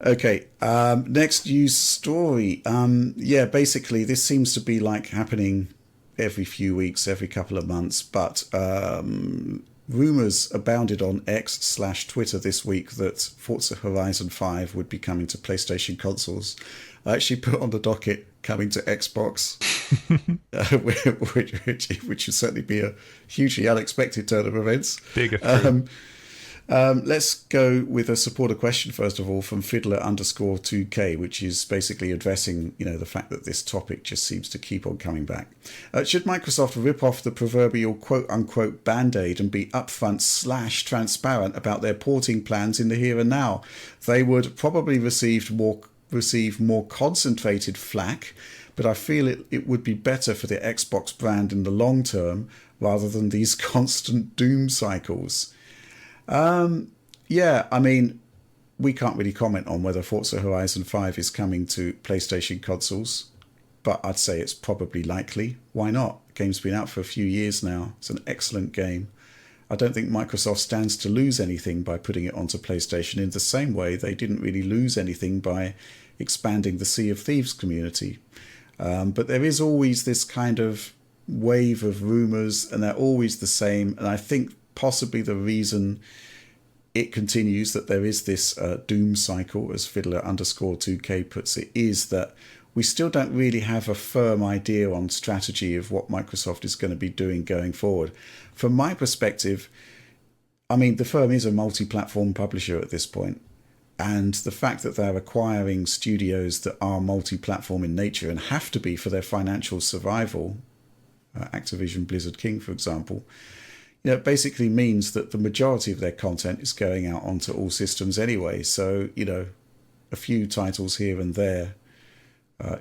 Okay. Next news story. Yeah, basically, this seems to be like happening every few weeks, every couple of months, but rumors abounded on X/Twitter this week that Forza Horizon 5 would be coming to PlayStation consoles. I actually put on the docket coming to Xbox, which would certainly be a hugely unexpected turn of events. Big if true. Let's go with a supporter question first of all from Fiddler_2K, which is basically addressing, the fact that this topic just seems to keep on coming back. Should Microsoft rip off the proverbial quote-unquote band-aid and be upfront/transparent about their porting plans in the here and now? They would probably receive more concentrated flack, but I feel it would be better for the Xbox brand in the long term rather than these constant doom cycles. Yeah, I mean, we can't really comment on whether Forza Horizon 5 is coming to PlayStation consoles, but I'd say it's probably likely. Why not? The game's been out for a few years now. It's an excellent game. I don't think Microsoft stands to lose anything by putting it onto PlayStation in the same way they didn't really lose anything by expanding the Sea of Thieves community. But there is always this kind of wave of rumours, and they're always the same. And I think possibly the reason it continues, that there is this doom cycle, as Fiddler_2K puts it, is that we still don't really have a firm idea on strategy of what Microsoft is going to be doing going forward. From my perspective, I mean, the firm is a multi-platform publisher at this point, and the fact that they're acquiring studios that are multi-platform in nature and have to be for their financial survival, Activision Blizzard King, for example, it basically means that the majority of their content is going out onto all systems anyway. So, a few titles here and there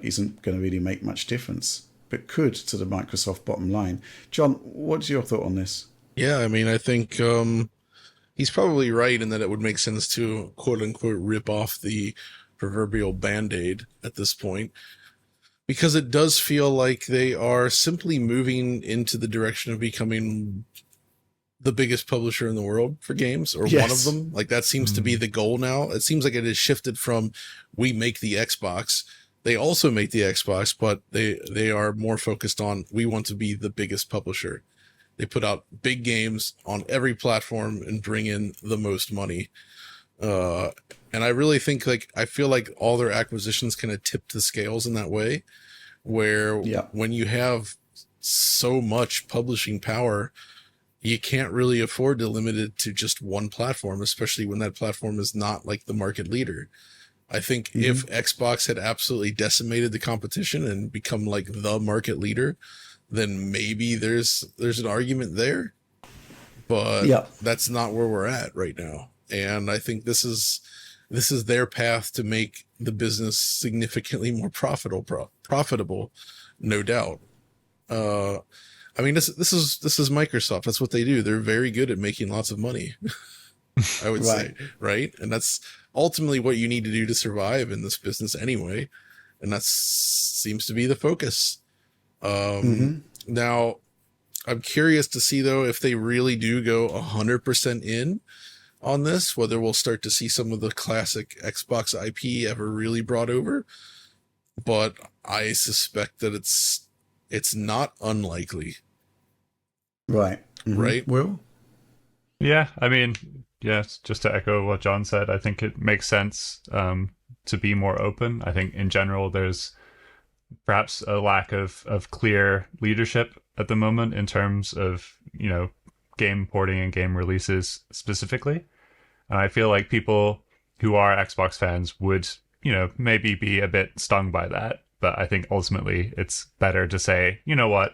isn't going to really make much difference, but could to the Microsoft bottom line. John, what's your thought on this? Yeah, I mean, I think he's probably right in that it would make sense to quote unquote rip off the proverbial band-aid at this point, because it does feel like they are simply moving into the direction of becoming the biggest publisher in the world for games, or one of them. Like, that seems to be the goal now. It seems like it has shifted from, we make the Xbox. They also make the Xbox, but they are more focused on, we want to be the biggest publisher. They put out big games on every platform and bring in the most money. And I really think, I feel like all their acquisitions kind of tipped the scales in that way, where when you have so much publishing power, you can't really afford to limit it to just one platform, especially when that platform is not like the market leader. I think if Xbox had absolutely decimated the competition and become like the market leader, then maybe there's an argument there, but that's not where we're at right now. And I think this is their path to make the business significantly more profitable, no doubt. I mean, this is Microsoft. That's what they do. They're very good at making lots of money, I would say, right? And that's ultimately what you need to do to survive in this business anyway. And that seems to be the focus. Now, I'm curious to see, though, if they really do go 100% in on this, whether we'll start to see some of the classic Xbox IP ever really brought over. But I suspect that it's not unlikely. Right. Right? Will? Yeah, I mean, yes, just to echo what John said, I think it makes sense to be more open. I think in general, there's perhaps a lack of clear leadership at the moment in terms of, game porting and game releases specifically. And I feel like people who are Xbox fans would, maybe be a bit stung by that. But I think ultimately it's better to say, you know what,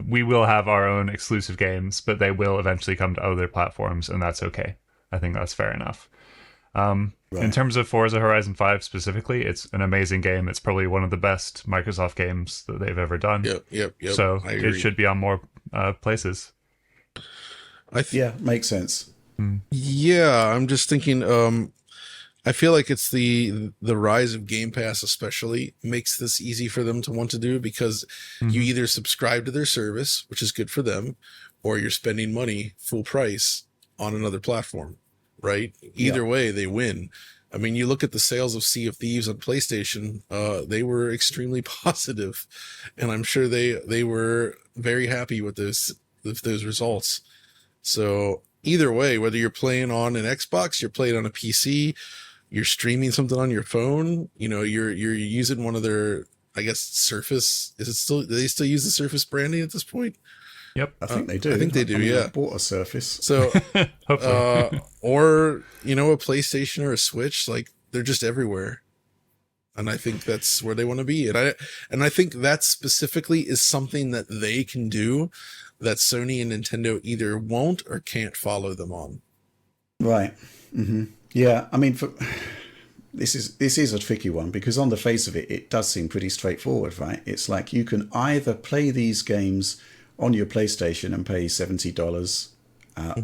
we will have our own exclusive games, but they will eventually come to other platforms, and that's okay. I think that's fair enough. In terms of Forza Horizon 5 specifically, it's an amazing game. It's probably one of the best Microsoft games that they've ever done. Yep. So it should be on more places. Makes sense. Yeah, I'm just thinking, I feel like it's the rise of Game Pass especially makes this easy for them to want to do, because you either subscribe to their service, which is good for them, or you're spending money full price on another platform, right? Either way, they win. I mean, you look at the sales of Sea of Thieves on PlayStation, they were extremely positive, and I'm sure they were very happy with those results. So either way, whether you're playing on an Xbox, you're playing on a PC, you're streaming something on your phone, you're using one of their, I guess, Surface. Do they still use the Surface branding at this point? Yep. I think they do. I think they do. I bought a Surface. So, Hopefully. or a PlayStation or a Switch, like they're just everywhere, and I think that's where they want to be. And I think that specifically is something that they can do that Sony and Nintendo either won't or can't follow them on. Right. Mm-hmm. Yeah. I mean, this is a tricky one because on the face of it, it does seem pretty straightforward, right? It's like you can either play these games on your PlayStation and pay $70,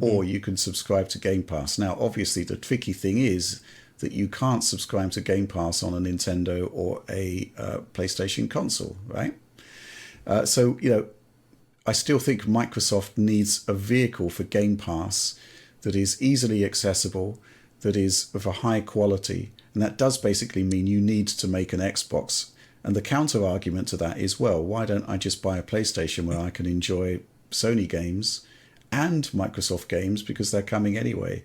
or you can subscribe to Game Pass. Now, obviously, the tricky thing is that you can't subscribe to Game Pass on a Nintendo or a PlayStation console, right? So, I still think Microsoft needs a vehicle for Game Pass that is easily accessible, that is of a high quality, and that does basically mean you need to make an Xbox. And the counter argument to that is, well, why don't I just buy a PlayStation where I can enjoy Sony games and Microsoft games because they're coming anyway?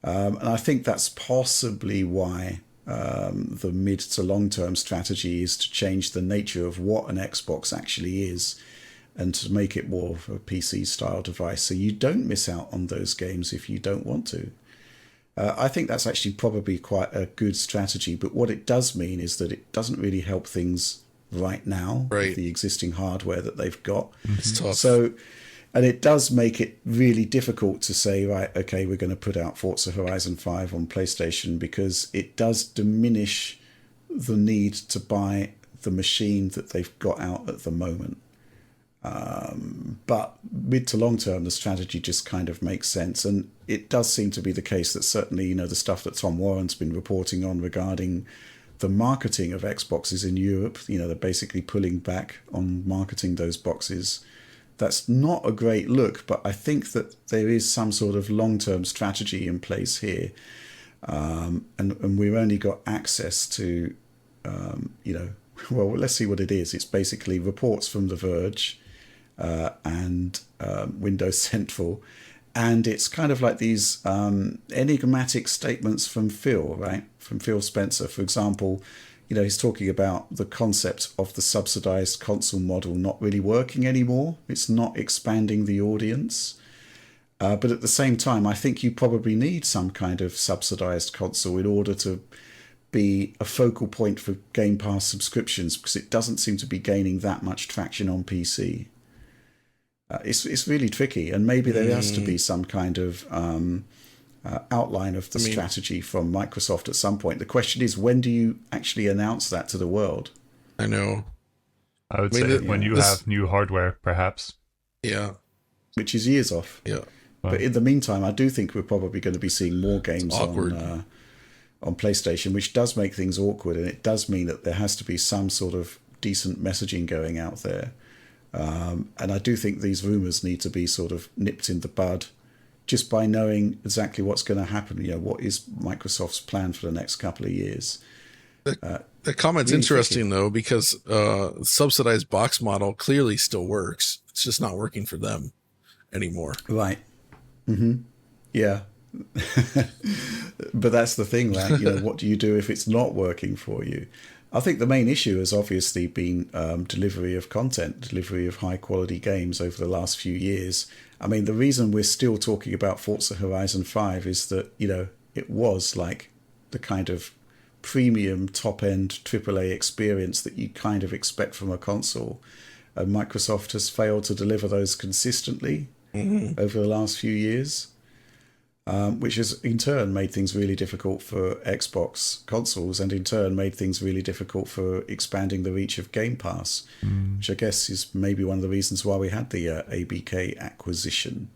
And I think that's possibly why the mid to long term strategy is to change the nature of what an Xbox actually is and to make it more of a PC style device. So you don't miss out on those games if you don't want to. I think that's actually probably quite a good strategy, but what it does mean is that it doesn't really help things right now with the existing hardware that they've got. It's tough. So, and it does make it really difficult to say, right, okay, we're going to put out Forza Horizon 5 on PlayStation because it does diminish the need to buy the machine that they've got out at the moment. But mid to long term, the strategy just kind of makes sense. And it does seem to be the case that certainly, the stuff that Tom Warren's been reporting on regarding the marketing of Xboxes in Europe, they're basically pulling back on marketing those boxes. That's not a great look, but I think that there is some sort of long-term strategy in place here. And we've only got access to, well, let's see what it is. It's basically reports from The Verge, and Windows Central, and it's kind of like these enigmatic statements from Phil, right? From Phil Spencer, for example. He's talking about the concept of the subsidized console model not really working anymore. It's not expanding the audience. But at the same time, I think you probably need some kind of subsidized console in order to be a focal point for Game Pass subscriptions, because it doesn't seem to be gaining that much traction on PC. It's really tricky, and maybe there has to be some kind of outline of the strategy from Microsoft at some point. The question is, when do you actually announce that to the world? I know. I would say when you have new hardware, perhaps. Yeah. Which is years off. Yeah. But in the meantime, I do think we're probably going to be seeing more games on PlayStation, which does make things awkward, and it does mean that there has to be some sort of decent messaging going out there. And I do think these rumours need to be sort of nipped in the bud just by knowing exactly what's going to happen. What is Microsoft's plan for the next couple of years? The comment's really interesting, though, because subsidized box model clearly still works. It's just not working for them anymore. Right. Mm-hmm. Yeah. But that's the thing, right? What do you do if it's not working for you? I think the main issue has obviously been delivery of content, delivery of high quality games over the last few years. I mean, the reason we're still talking about Forza Horizon 5 is that, it was like the kind of premium top end AAA experience that you kind of expect from a console. And Microsoft has failed to deliver those consistently over the last few years. Which has in turn made things really difficult for Xbox consoles, and in turn made things really difficult for expanding the reach of Game Pass, which I guess is maybe one of the reasons why we had the ABK acquisition.